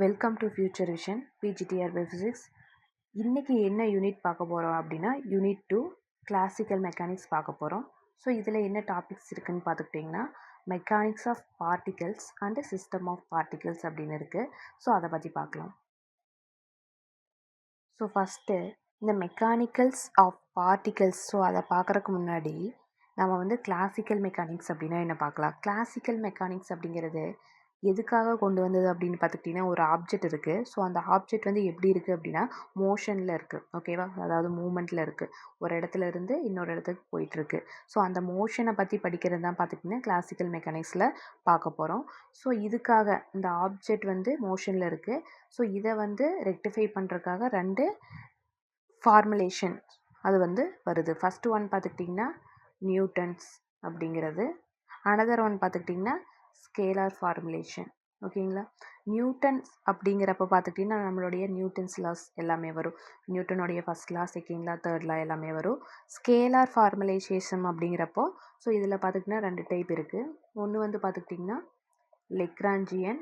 Welcome to future vision PGTR by physics. இன்றைக்கி என்ன unit பார்க்க போகிறோம் அப்படின்னா யூனிட் 2 கிளாசிக்கல் மெக்கானிக்ஸ் பார்க்க போகிறோம். ஸோ இதில் என்ன டாபிக்ஸ் இருக்குதுன்னு பார்த்துக்கிட்டிங்கன்னா mechanics of particles and system of particles அப்படின்னு இருக்குது. ஸோ அதை பற்றி பார்க்கலாம். ஸோ ஃபஸ்ட்டு இந்த மெக்கானிக்கல்ஸ் ஆஃப் பார்ட்டிகல்ஸ், ஸோ அதை பார்க்குறதுக்கு முன்னாடி நம்ம வந்து கிளாசிக்கல் மெக்கானிக்ஸ் அப்படின்னா என்ன பார்க்கலாம். கிளாசிக்கல் மெக்கானிக்ஸ் அப்படிங்கிறது எதுக்காக கொண்டு வந்தது அப்படின்னு பார்த்துக்கிட்டிங்கன்னா, ஒரு ஆப்ஜெக்ட் இருக்குது. ஸோ அந்த ஆப்ஜெக்ட் வந்து எப்படி இருக்குது அப்படின்னா மோஷனில் இருக்குது, ஓகேவா, அதாவது மூமெண்ட்டில் இருக்குது, ஒரு இடத்துல இருந்து இன்னொரு இடத்துக்கு போயிட்டுருக்கு. ஸோ அந்த மோஷனை பற்றி படிக்கிறது தான் பார்த்துக்கிட்டிங்கன்னா கிளாசிக்கல் மெக்கானிக்ஸில் பார்க்க போகிறோம். ஸோ இதுக்காக இந்த ஆப்ஜெக்ட் வந்து மோஷனில் இருக்குது. ஸோ இதை வந்து ரெக்டிஃபை பண்ணுறதுக்காக 2 ஃபார்முலேஷன் அது வந்து வருது. ஃபஸ்ட்டு ஒன் பார்த்துக்கிட்டிங்கன்னா நியூட்டன்ஸ் அப்படிங்கிறது, அனதர் ஒன் பார்த்துக்கிட்டிங்கன்னா ஸ்கேலார் ஃபார்முலேஷன். ஓகேங்களா. நியூட்டன்ஸ் அப்படிங்கிறப்ப பார்த்துக்கிட்டிங்கன்னா நம்மளுடைய நியூட்டன்ஸ் லாஸ் எல்லாமே வரும். நியூட்டனுடைய first law, second law, third law எல்லாமே வரும். ஸ்கேலார் ஃபார்முலேஷன் அப்படிங்கிறப்போ ஸோ இதில் பார்த்துக்கிட்டிங்கன்னா 2 டைப் இருக்குது. ஒன்று வந்து பார்த்துக்கிட்டிங்கன்னா லெக்ராஞ்சியன்,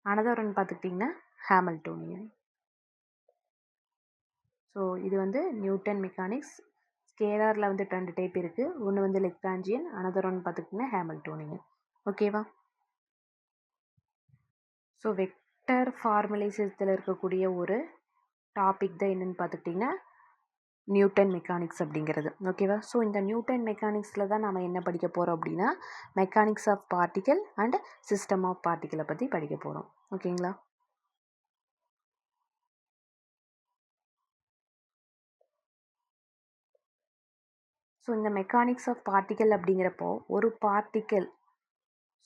அனதர் ஒன் பார்த்துக்கிட்டிங்கன்னா ஹாமில்டோனியன். ஸோ இது வந்து நியூட்டன் மெக்கானிக்ஸ். ஸ்கேலாரில் வந்து 2 டைப் இருக்குது. ஒன்று வந்து லெக்ராஞ்சியன், அனதர் ஒன் பார்த்துக்கிட்டிங்கன்னா ஹாமில்டோனியன். ஓகேவா. ஸோ வெக்டர் ஃபார்முலேஷன்ஸில் இருக்கக்கூடிய ஒரு டாபிக் தான் என்னென்னு பார்த்துக்கிட்டிங்கன்னா நியூட்டன் மெக்கானிக்ஸ் அப்படிங்கிறது. ஓகேவா. ஸோ இந்த நியூட்டன் மெக்கானிக்ஸில் தான் நம்ம என்ன படிக்க போகிறோம் அப்படின்னா mechanics of particle and system of பார்ட்டிக்கலை பற்றி படிக்க போகிறோம். ஓகேங்களா. ஸோ இந்த மெக்கானிக்ஸ் ஆஃப் பார்ட்டிக்கல் அப்படிங்கிறப்போ ஒரு பார்ட்டிக்கல்,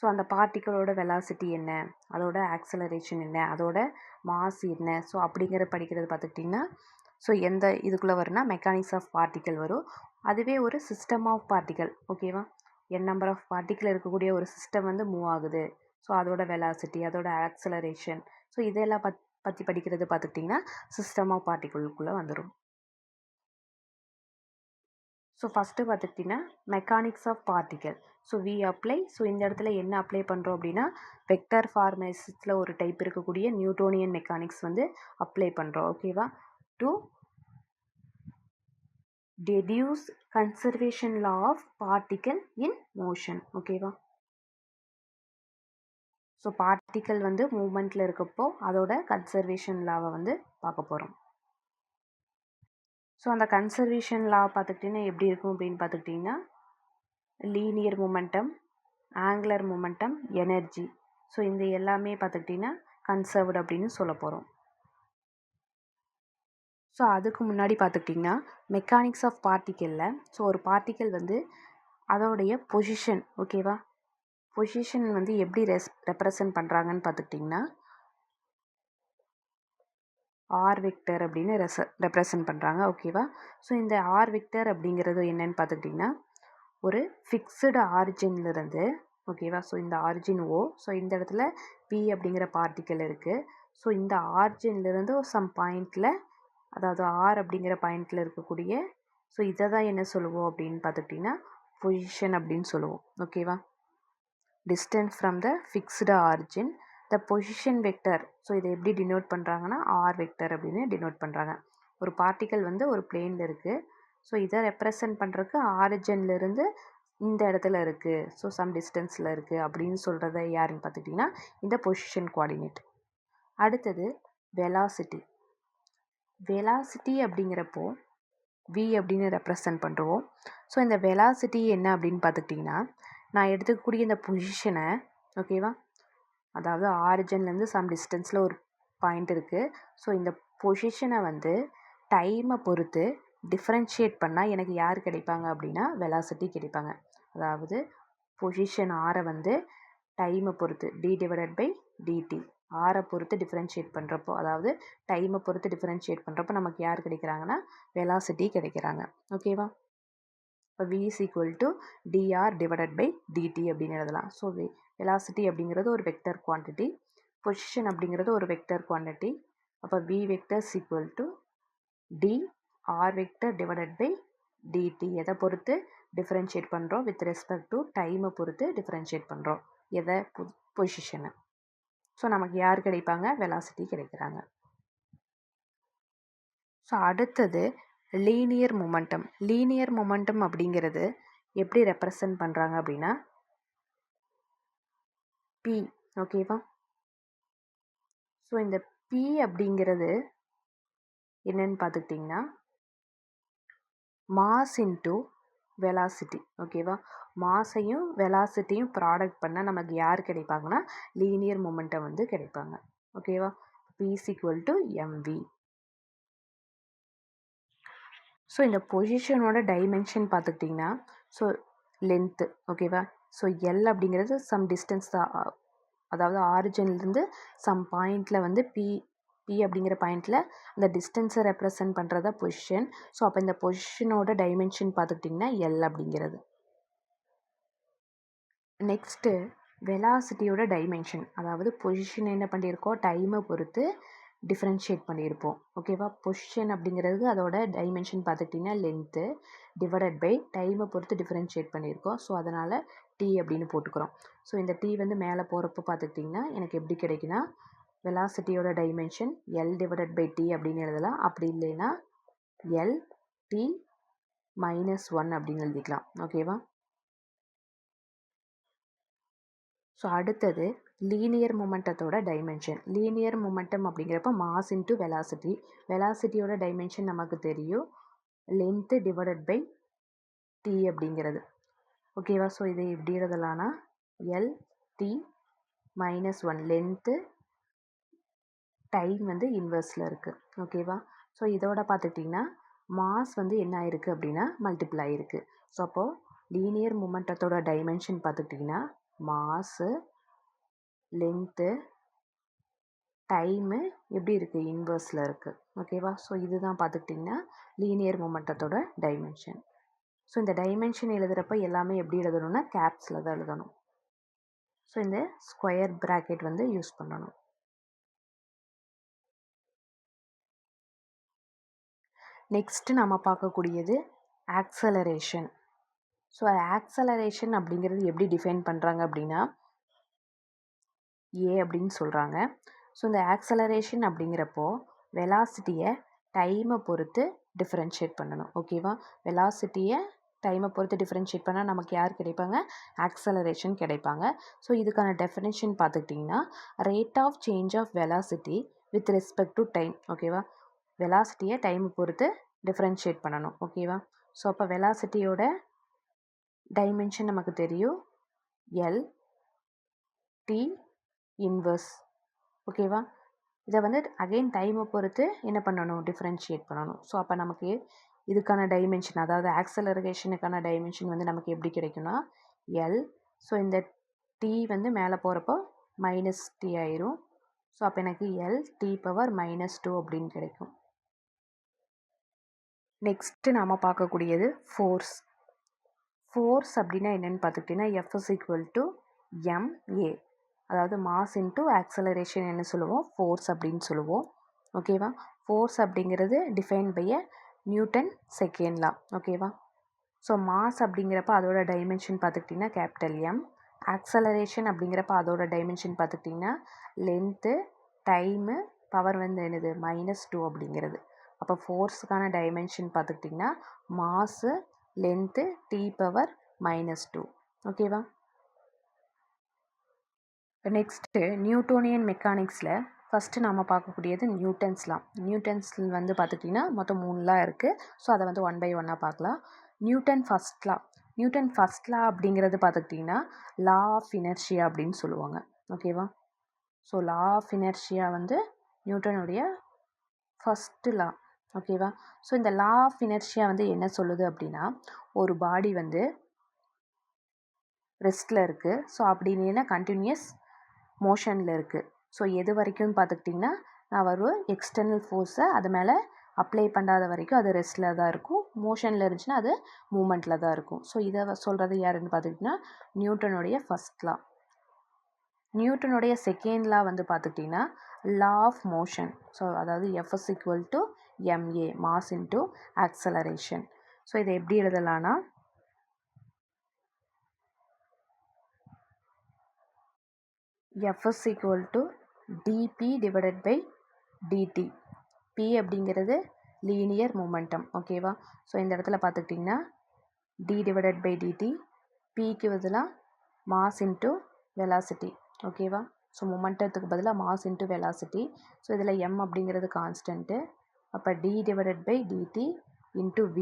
ஸோ அந்த பார்ட்டிக்கலோட வெலாசிட்டி என்ன, அதோட ஆக்சலரேஷன் என்ன, அதோட மாஸ் என்ன, ஸோ அப்படிங்கிற படிக்கிறது பார்த்துக்கிட்டிங்கன்னா ஸோ எந்த இதுக்குள்ளே வரும்னா மெக்கானிக்ஸ் ஆஃப் பார்ட்டிக்கல் வரும். அதுவே ஒரு சிஸ்டம் ஆஃப் பார்ட்டிக்கல், ஓகேவா, என் நம்பர் ஆஃப் பார்ட்டிக்கல் இருக்கக்கூடிய ஒரு சிஸ்டம் வந்து மூவ் ஆகுது. ஸோ அதோட வெலாசிட்டி, அதோட ஆக்சலரேஷன், ஸோ இதெல்லாம் பற்றி படிக்கிறது பார்த்துக்கிட்டிங்கன்னா சிஸ்டம் ஆஃப் பார்ட்டிக்கலுக்குள்ளே வந்துடும். ஸோ ஃபஸ்ட்டு பார்த்துக்கிட்டிங்கன்னா mechanics of particle. So we apply, so இந்த இடத்துல என்ன அப்ளை பண்ணுறோம் அப்படின்னா வெக்டர் ஃபார்மேஷன்ஸில் ஒரு டைப் இருக்கக்கூடிய நியூட்டோனியன் மெக்கானிக்ஸ் வந்து அப்ளை பண்ணுறோம். ஓகேவா. To deduce conservation law of particle in motion. ஓகேவா. ஸோ பார்ட்டிக்கல் வந்து மூமெண்ட்டில் இருக்கப்போ அதோட கன்சர்வேஷன் லாவை வந்து பார்க்க போகிறோம். ஸோ அந்த கன்சர்வேஷன் லா பார்த்துக்கிட்டிங்கன்னா எப்படி இருக்கும் அப்படின்னு பார்த்துக்கிட்டிங்கன்னா linear momentum, angular momentum, energy, so இந்த எல்லாமே பார்த்துக்கிட்டிங்கன்னா கன்சர்வ்டு அப்படின்னு சொல்ல போகிறோம். ஸோ அதுக்கு முன்னாடி பார்த்துக்கிட்டிங்கன்னா மெக்கானிக்ஸ் ஆஃப் பார்ட்டிக்கலில் ஸோ ஒரு பார்ட்டிக்கல் வந்து அதோடைய பொசிஷன், ஓகேவா, பொசிஷன் வந்து எப்படி ரெப்ரசன்ட் பண்ணுறாங்கன்னு பார்த்துக்கிட்டிங்கன்னா ஆர் வெக்டர் அப்படின்னு ரெப்ரசன்ட் பண்ணுறாங்க. ஓகேவா. ஸோ இந்த ஆர் வெக்டர் அப்படிங்கிறது என்னன்னு பார்த்துக்கிட்டிங்கன்னா ஒரு ஃபிக்ஸ்டு ஆரிஜின்லேருந்து, ஓகேவா, ஸோ இந்த ஆரிஜின் ஓ, ஸோ இந்த இடத்துல பி அப்படிங்கிற பார்ட்டிக்கல் இருக்குது. ஸோ இந்த ஆரிஜின்லேருந்து சம் பாயிண்டில், அதாவது ஆர் அப்படிங்கிற பாயிண்டில் இருக்கக்கூடிய, ஸோ இதை தான் என்ன சொல்லுவோம் அப்படின்னு பார்த்துக்கிட்டிங்கன்னா பொசிஷன் அப்படின்னு சொல்லுவோம். ஓகேவா. Distance from the fixed origin the position vector, so இதை எப்படி டினோட் பண்ணுறாங்கன்னா ஆர் வெக்டர் அப்படின்னு டினோட் பண்ணுறாங்க. ஒரு பார்ட்டிக்கல் வந்து ஒரு பிளேனில் இருக்குது. ஸோ இதை ரெப்ரசன்ட் பண்ணுறதுக்கு ஆரிஜின்லேருந்து இந்த இடத்துல இருக்குது, ஸோ சம் டிஸ்டன்ஸில் இருக்குது அப்படின்னு சொல்கிறத யாருன்னு பார்த்துக்கிட்டிங்கன்னா இந்த பொசிஷன் கோஆர்டினேட். அடுத்தது வெலாசிட்டி. வெலாசிட்டி அப்படிங்கிறப்போ வி அப்படின்னு ரெப்ரசன்ட் பண்ணுறோம். ஸோ இந்த வெலாசிட்டி என்ன அப்படின்னு பார்த்துக்கிட்டிங்கன்னா நான் எடுத்துக்கக்கூடிய இந்த பொசிஷனை, ஓகேவா, அதாவது ஆரிஜின்லேருந்து சம் டிஸ்டன்ஸில் ஒரு பாயிண்ட் இருக்குது. ஸோ இந்த பொசிஷனை வந்து டைமை பொறுத்து டிஃப்ரென்ஷியேட் பண்ணால் எனக்கு யார் கிடைப்பாங்க அப்படின்னா வெலாசிட்டி கிடைப்பாங்க. அதாவது பொசிஷன் ஆரை வந்து டைமை பொறுத்து d/dt, ஆரை பொறுத்து டிஃப்ரென்ஷியேட் பண்ணுறப்போ, அதாவது டைமை பொறுத்து டிஃப்ரென்ஷியேட் பண்ணுறப்போ நமக்கு யார் கிடைக்கிறாங்கன்னா வெலாசிட்டி கிடைக்கிறாங்க. ஓகேவா. இப்போ v is equal to dr/dt அப்படின்னு எழுதலாம். ஸோ வெலாசிட்டி அப்படிங்கிறது ஒரு வெக்டர் குவான்டிட்டி, பொசிஷன் அப்படிங்கிறது ஒரு வெக்டர் குவான்டிட்டி. அப்போ v vector is equal to dr/dt. எதை பொறுத்து டிஃப்ரென்ஷியேட் பண்ணுறோம், வித் ரெஸ்பெக்ட் டு டைமை பொறுத்து டிஃப்ரென்ஷியேட் பண்ணுறோம். எதை, பொசிஷனை. ஸோ நமக்கு யார் கிடைப்பாங்க? வெலாசிட்டி கிடைக்கிறாங்க. ஸோ அடுத்தது லீனியர் மொமெண்டம். லீனியர் மொமெண்டம் அப்படிங்கிறது எப்படி ரெப்ரசன்ட் பண்ணுறாங்க அப்படின்னா பி. ஓகேவா? ஸோ இந்த பி அப்படிங்கிறது என்னன்னு பார்த்துக்கிட்டிங்கன்னா மாஸ் இன்ட்டு வெலாசிட்டி. ஓகேவா? மாஸையும் வெலாசிட்டியும் ப்ராடக்ட் பண்ணால் நமக்கு யார் கிடைப்பாங்கன்னா லீனியர் மொமெண்டம் வந்து கிடைப்பாங்க. ஓகேவா? P is equal to mv. So இந்த பொசிஷனோட டைமென்ஷன் பார்த்துக்கிட்டிங்கன்னா ஸோ லென்த்து. ஓகேவா? ஸோ எல் அப்படிங்கிறது சம் டிஸ்டன்ஸ் தான், அதாவது ஆரிஜின்லேருந்து சம் பாயிண்டில் வந்து பி அப்படிங்கிற பாயிண்டில் அந்த டிஸ்டன்ஸை ரெப்ரசன்ட் பண்ணுறதா பொசிஷன். ஸோ அப்போ இந்த பொசிஷனோட டைமென்ஷன் பார்த்துக்கிட்டிங்கன்னா எல் அப்படிங்கிறது. நெக்ஸ்ட்டு வெலாசிட்டியோட டைமென்ஷன், அதாவது பொசிஷன் என்ன பண்ணியிருக்கோம், டைமை பொறுத்து டிஃப்ரென்ஷியேட் பண்ணியிருப்போம். ஓகேவா? பொசிஷன் அப்படிங்கிறது அதோட டைமென்ஷன் பார்த்துக்கிட்டிங்கன்னா லென்த்து டிவைடட் பை டைமை பொறுத்து டிஃப்ரென்ஷியேட் பண்ணியிருக்கோம். ஸோ அதனால் டி அப்படின்னு போட்டுக்கிறோம். ஸோ இந்த டி வந்து மேலே போகிறப்ப பார்த்துக்கிட்டிங்கன்னா எனக்கு எப்படி கிடைக்குன்னா வெலாசிட்டியோட dimension L divided by T அப்படின்னு எழுதலாம். அப்படி இல்லைன்னா எல் டி -1 அப்படின்னு எழுதிக்கலாம். ஓகேவா? ஸோ அடுத்தது லீனியர் மொமெண்டத்தோட டைமென்ஷன். லீனியர் மொமெண்டம் அப்படிங்கிறப்ப மாஸ் இன்ட்டு வெலாசிட்டி. வெலாசிட்டியோட டைமென்ஷன் நமக்கு தெரியும் லென்த்து டிவைடட் பை டி அப்படிங்கிறது. ஓகேவா? ஸோ இதை எப்படி எழுதலாம்னா எல் டி -1 லென்த்து டைம் வந்து இன்வெர்ஸில் இருக்குது. ஓகேவா? ஸோ இதோட பார்த்துக்கிட்டிங்கன்னா மாஸ் வந்து என்ன ஆயிருக்கு அப்படின்னா மல்டிபிள் ஆகிருக்கு. ஸோ அப்போது லீனியர் மொமெண்டத்தோட டைமென்ஷன் பார்த்துக்கிட்டிங்கன்னா மாஸு லென்த்து டைமு எப்படி இருக்குது, இன்வெர்ஸில் இருக்குது. ஓகேவா? ஸோ இதுதான் பார்த்துக்கிட்டிங்கன்னா லீனியர் மொமெண்டத்தோட டைமென்ஷன். ஸோ இந்த டைமென்ஷன் எழுதுகிறப்ப எல்லாமே எப்படி எழுதணும்னா கேப்ஸில் தான் எழுதணும். ஸோ இந்த ஸ்கொயர் ப்ராக்கெட் வந்து யூஸ் பண்ணணும். நெக்ஸ்ட்டு நம்ம பார்க்கக்கூடியது ஆக்சலரேஷன். ஸோ ஆக்சலரேஷன் அப்படிங்கிறது எப்படி டிஃபைன் பண்ணுறாங்க அப்படின்னா ஏ அப்படின்னு சொல்கிறாங்க. ஸோ இந்த ஆக்சலரேஷன் அப்படிங்கிறப்போ வெலாசிட்டியை டைமை பொறுத்து டிஃப்ரென்ஷியேட் பண்ணணும். ஓகேவா? வெலாசிட்டியை டைமை பொறுத்து டிஃப்ரென்ஷியேட் பண்ணால் நமக்கு யார் கிடைப்பாங்க? ஆக்சலரேஷன் கிடைப்பாங்க. ஸோ இதுக்கான டெஃபினேஷன் பார்த்துக்கிட்டிங்கன்னா rate of change of velocity with respect to time. ஓகேவா? வெலாசிட்டியை டைமை பொறுத்து டிஃப்ரென்ஷியேட் பண்ணணும். ஓகேவா? ஸோ அப்போ வெலாசிட்டியோட டைமென்ஷன் நமக்கு தெரியும் எல் டி இன்வர்ஸ். ஓகேவா? இதை வந்து அகெயின் டைமை பொறுத்து என்ன பண்ணணும், டிஃப்ரென்ஷியேட் பண்ணணும். ஸோ அப்போ நமக்கு இதுக்கான டைமென்ஷன், அதாவது ஆக்சலரேஷனுக்கான டைமென்ஷன் வந்து நமக்கு எப்படி கிடைக்கும்னா எல். ஸோ இந்த டி வந்து மேலே போகிறப்போ மைனஸ் டி ஆயிரும். ஸோ அப்போ எனக்கு எல் டி பவர் -2 அப்படின்னு கிடைக்கும். நெக்ஸ்ட்டு நாம் பார்க்கக்கூடியது ஃபோர்ஸ். ஃபோர்ஸ் அப்படின்னா என்னென்னு பார்த்துக்கிட்டிங்கன்னா F is equal to MA, அதாவது மாஸ் இன்ட்டு ஆக்சலரேஷன் என்ன சொல்லுவோம், ஃபோர்ஸ் அப்படின்னு சொல்லுவோம். ஓகேவா? ஃபோர்ஸ் அப்படிங்கிறது define by a Newton second law. ஓகேவா? ஸோ மாஸ் அப்படிங்கிறப்ப அதோட டைமென்ஷன் பார்த்துக்கிட்டிங்கன்னா கேபிட்டல் எம். ஆக்சலரேஷன் அப்படிங்கிறப்ப அதோட டைமென்ஷன் பார்த்துக்கிட்டிங்கன்னா லென்த்து டைமு பவர் வந்து என்னது -2 அப்படிங்கிறது. அப்போ ஃபோர்ஸுக்கான டைமென்ஷன் பார்த்துக்கிட்டிங்கன்னா மாஸு லென்த்து டி பவர் -2. ஓகேவா? நெக்ஸ்ட்டு நியூட்டோனியன் மெக்கானிக்ஸில் ஃபஸ்ட்டு நாம் பார்க்கக்கூடியது நியூட்டன்ஸ் லா. நியூட்டன்ஸ் வந்து பார்த்துக்கிட்டிங்கன்னா மொத்தம் 3 லா இருக்குது. ஸோ அதை வந்து 1 பை 1 பார்க்கலாம். நியூட்டன் ஃபஸ்ட் லா. நியூட்டன் ஃபஸ்ட் லா அப்படிங்கிறது பார்த்துக்கிட்டிங்கன்னா லா ஆஃப் இனர்ஷியா அப்படின்னு சொல்லுவாங்க. ஓகேவா? ஸோ லா ஆஃப் இனர்ஷியா வந்து நியூட்டனுடைய ஃபஸ்ட்டு லா. ஓகேவா? ஸோ இந்த லா ஆஃப் இனர்ஷியா வந்து என்ன சொல்லுது அப்படின்னா ஒரு பாடி வந்து ரெஸ்ட்டில் இருக்குது. ஸோ அப்படி இல்லைன்னா கண்டினியூஸ் மோஷனில் இருக்குது. ஸோ எது வரைக்கும்னு பார்த்துக்கிட்டிங்கன்னா நான் ஒரு எக்ஸ்டர்னல் ஃபோர்ஸை அது மேலே அப்ளை பண்ணாத வரைக்கும் அது ரெஸ்ட்டில் தான் இருக்கும். மோஷனில் இருந்துச்சுன்னா அது மூமெண்ட்டில் தான் இருக்கும். ஸோ இதை சொல்கிறது யாருன்னு பார்த்துக்கிட்டிங்கன்னா நியூட்டனுடைய ஃபஸ்ட் லா. நியூட்டனுடைய செகண்ட் லா வந்து பார்த்துக்கிட்டிங்கன்னா லா ஆஃப் மோஷன். ஸோ அதாவது F is equal to MA, mass into acceleration. So இதை எப்படி எழுதலான்னா F is equal to dp divided by dt. p அப்படிங்கிறது லீனியர் மொமெண்டம். ஓகேவா? ஸோ இந்த இடத்துல பார்த்துக்கிட்டிங்கன்னா d divided by dt, pக்கு பதிலாக மாஸ் இன்ட்டு வெலாசிட்டி. ஓகேவா? ஸோ மொமெண்டத்துக்கு பதிலாக மாஸ் இன்ட்டு வெலாசிட்டி. ஸோ இதில் m அப்படிங்கிறது கான்ஸ்டன்ட்டு. அப்போ d divided by dt into v.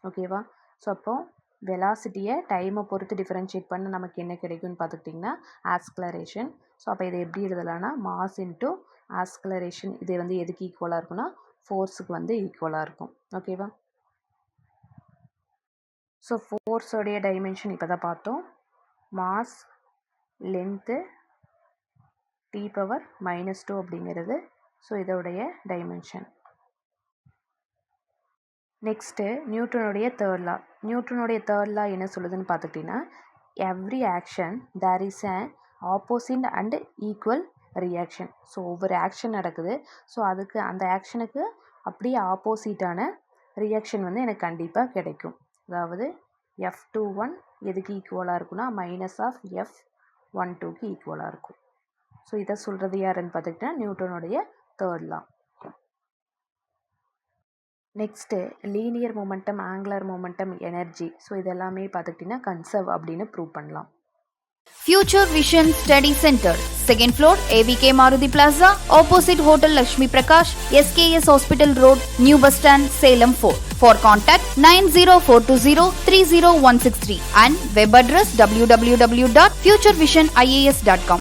ஓகேவா? ஸோ அப்போது வெலாசிட்டியை டைமை பொறுத்து டிஃபரன்ஷியேட் பண்ண நமக்கு என்ன கிடைக்கும்னு பார்த்துக்கிட்டிங்கன்னா ஆஸ்கிலரேஷன். ஸோ அப்போ இதை எப்படி எழுதலாம்னா மாஸ் இன்ட்டு ஆஸ்கிலரேஷன். இது வந்து எதுக்கு ஈக்குவலாக இருக்குன்னா ஃபோர்ஸுக்கு வந்து ஈக்குவலாக இருக்கும். ஓகேவா? ஸோ ஃபோர்ஸோடைய டைமென்ஷன் இப்போ தான் பார்த்தோம். மாஸ், லென்த்து, t⁻−2 அப்படிங்கிறது ஸோ இதோடைய டைமென்ஷன். நெக்ஸ்ட்டு நியூட்டனுடைய தேர்ட் லா. நியூட்டனுடைய தேர்ட் லா என்ன சொல்லுதுன்னு பார்த்துக்கிட்டிங்கன்னா every action there is an opposite and equal reaction. So ஒவ்வொரு ஆக்ஷன் நடக்குது. ஸோ அதுக்கு அந்த ஆக்ஷனுக்கு அப்படியே ஆப்போசிட்டான ரியாக்ஷன் வந்து எனக்கு கண்டிப்பாக கிடைக்கும். அதாவது F21 எதுக்கு ஈக்குவலாக இருக்குன்னா -F12க்கு ஈக்குவலாக இருக்கும். ஸோ இதை சொல்கிறது யாருன்னு பார்த்துக்கிட்டா நியூட்டனுடைய third law. Next linear momentum, angular momentum, energy. So இதெல்லாமே பார்த்துக்கிட்டிங்கன்னா கன்சர்வ் அப்படின்னு ப்ரூவ் பண்ணலாம். Future Vision Study Center, 2nd floor, AVK Maruti Plaza, opposite Hotel Lakshmi Prakash, SKS Hospital Road, New Bus Stand, Salem 4. For contact 90420 30163 and web address www.futurevision.ias.com.